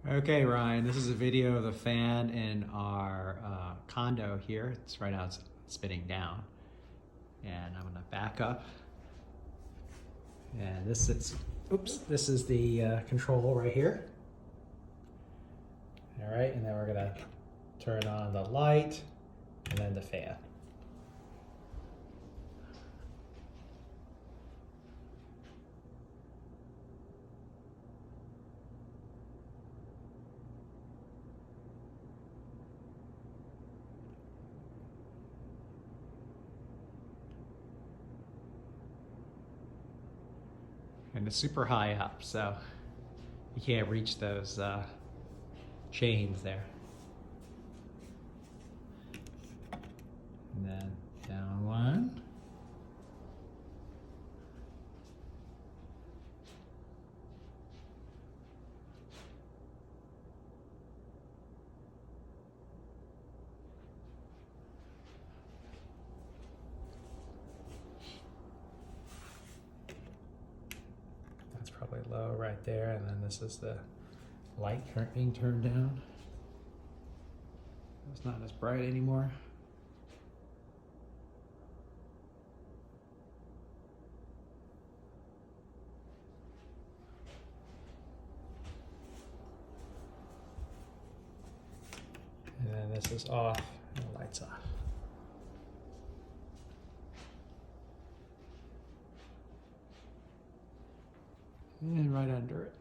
Okay, Ryan, this is a video of the fan in our condo here. It's right now it's spinning down. And I'm gonna back up. And this is the control right here. All right, and then we're gonna turn on the light and then the fan. And it's super high up, so you can't reach those chains there. And then down one. That's probably low right there, and then this is the light being turned down. It's not as bright anymore. And then this is off and the light's off. And right under it.